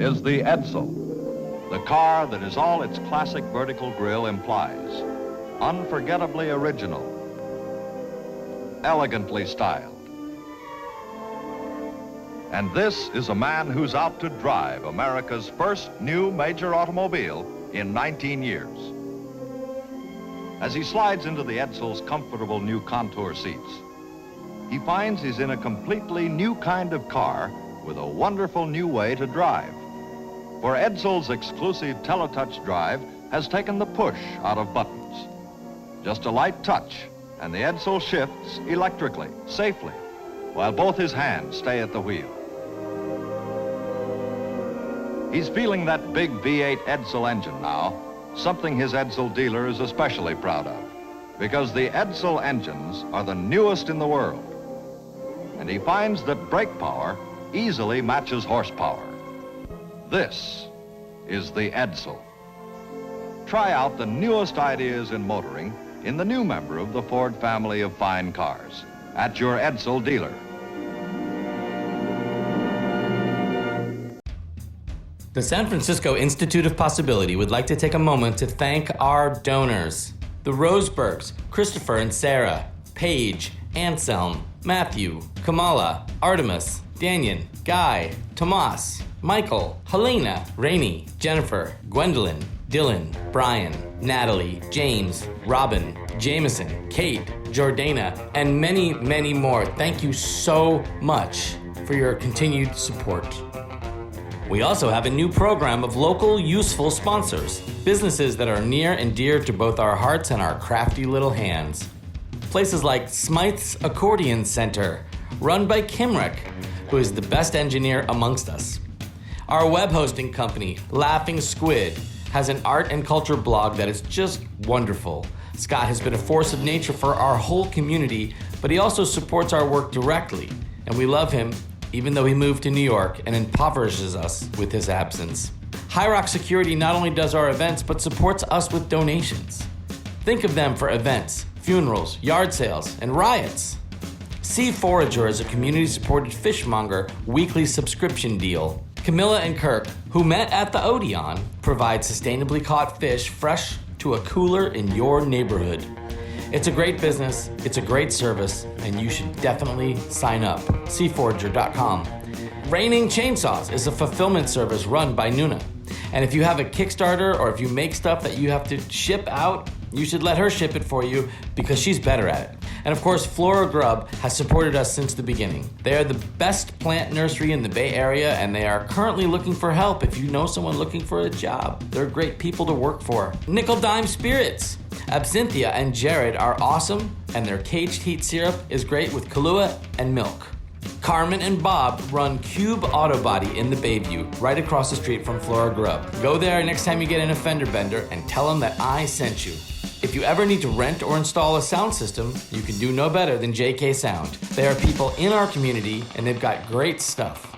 is the Edsel, the car that is all its classic vertical grille implies. Unforgettably original, elegantly styled. And this is a man who's out to drive America's first new major automobile in 19 years. As he slides into the Edsel's comfortable new contour seats, he finds he's in a completely new kind of car with a wonderful new way to drive. For Edsel's exclusive Teletouch drive has taken the push out of buttons. Just a light touch, and the Edsel shifts electrically, safely, while both his hands stay at the wheel. He's feeling that big V8 Edsel engine now, something his Edsel dealer is especially proud of, because the Edsel engines are the newest in the world. And he finds that brake power easily matches horsepower. This is the Edsel. Try out the newest ideas in motoring in the new member of the Ford family of fine cars at your Edsel dealer. The San Francisco Institute of Possibility would like to take a moment to thank our donors. The Rosebergs, Christopher and Sarah, Paige, Anselm, Matthew, Kamala, Artemis, Daniel, Guy, Tomas, Michael, Helena, Rainey, Jennifer, Gwendolyn, Dylan, Brian, Natalie, James, Robin, Jameson, Kate, Jordana, and many, many more. Thank you so much for your continued support. We also have a new program of local, useful sponsors, businesses that are near and dear to both our hearts and our crafty little hands. Places like Smythe's Accordion Center, run by Kimrick, who is the best engineer amongst us. Our web hosting company, Laughing Squid, has an art and culture blog that is just wonderful. Scott has been a force of nature for our whole community, but he also supports our work directly, and we love him even though he moved to New York and impoverishes us with his absence. High Rock Security not only does our events, but supports us with donations. Think of them for events, funerals, yard sales, and riots. Sea Forager is a community-supported fishmonger weekly subscription deal. Camilla and Kirk, who met at the Odeon, provide sustainably caught fish fresh to a cooler in your neighborhood. It's a great business, it's a great service, and you should definitely sign up. Seaforager.com. Raining Chainsaws is a fulfillment service run by Nuna. And if you have a Kickstarter or if you make stuff that you have to ship out, you should let her ship it for you because she's better at it. And of course, Flora Grub has supported us since the beginning. They are the best plant nursery in the Bay Area, and they are currently looking for help if you know someone looking for a job. They're great people to work for. Nickel Dime Spirits. Absinthia and Jared are awesome, and their caged heat syrup is great with Kahlua and milk. Carmen and Bob run Cube Auto Body in the Bayview, right across the street from Flora Grub. Go there next time you get in a fender bender and tell them that I sent you. If you ever need to rent or install a sound system, you can do no better than JK Sound. They are people in our community, and they've got great stuff.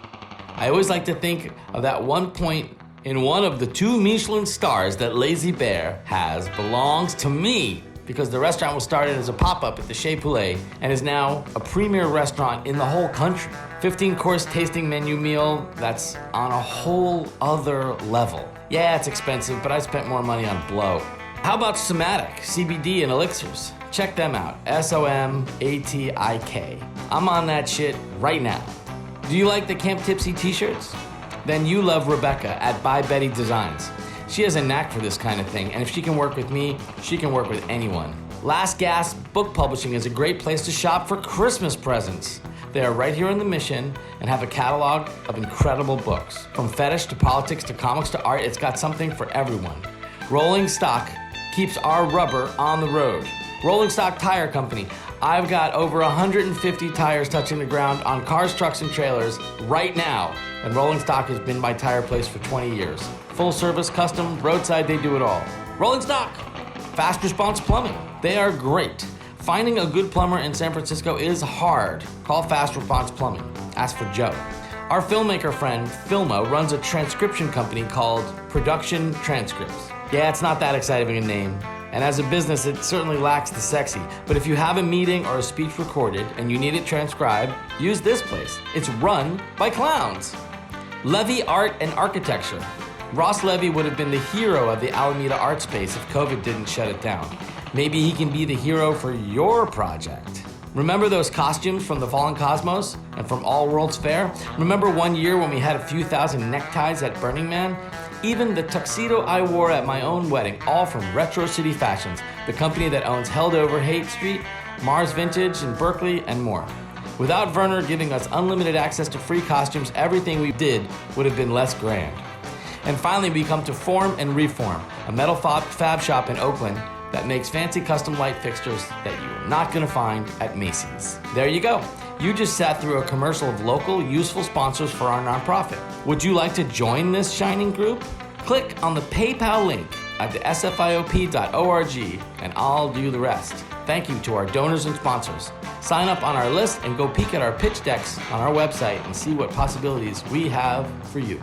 I always like to think of that one point in one of the 2 Michelin stars that Lazy Bear has belongs to me, because the restaurant was started as a pop-up at the Chez Poulet and is now a premier restaurant in the whole country. 15-course tasting menu meal that's on a whole other level. Yeah, it's expensive, but I spent more money on blow. How about Somatic, CBD and elixirs? Check them out, SOMATIK. I'm on that shit right now. Do you like the Camp Tipsy t-shirts? Then you love Rebecca at By Betty Designs. She has a knack for this kind of thing, and if she can work with me, she can work with anyone. Last Gasp Book Publishing is a great place to shop for Christmas presents. They are right here in the Mission and have a catalog of incredible books. From fetish to politics to comics to art, it's got something for everyone. Rolling Stock keeps our rubber on the road. Rolling Stock Tire Company. I've got over 150 tires touching the ground on cars, trucks, and trailers right now. And Rolling Stock has been my tire place for 20 years. Full service, custom, roadside, they do it all. Rolling Stock. Fast Response Plumbing. They are great. Finding a good plumber in San Francisco is hard. Call Fast Response Plumbing. Ask for Joe. Our filmmaker friend, Filmo, runs a transcription company called Production Transcripts. Yeah, it's not that exciting a name. And as a business, it certainly lacks the sexy. But if you have a meeting or a speech recorded and you need it transcribed, use this place. It's run by clowns. Levy Art and Architecture. Ross Levy would have been the hero of the Alameda art space if COVID didn't shut it down. Maybe he can be the hero for your project. Remember those costumes from the Fallen Cosmos and from All World's Fair? Remember one year when we had a few thousand neckties at Burning Man? Even the tuxedo I wore at my own wedding, all from Retro City Fashions, the company that owns Held Over Haight Street, Mars Vintage in Berkeley, and more. Without Werner giving us unlimited access to free costumes, everything we did would have been less grand. And finally, we come to Form and Reform, a metal fab shop in Oakland that makes fancy custom light fixtures that you're not gonna find at Macy's. There you go. You just sat through a commercial of local, useful sponsors for our nonprofit. Would you like to join this shining group? Click on the PayPal link at the sfiop.org and I'll do the rest. Thank you to our donors and sponsors. Sign up on our list and go peek at our pitch decks on our website and see what possibilities we have for you.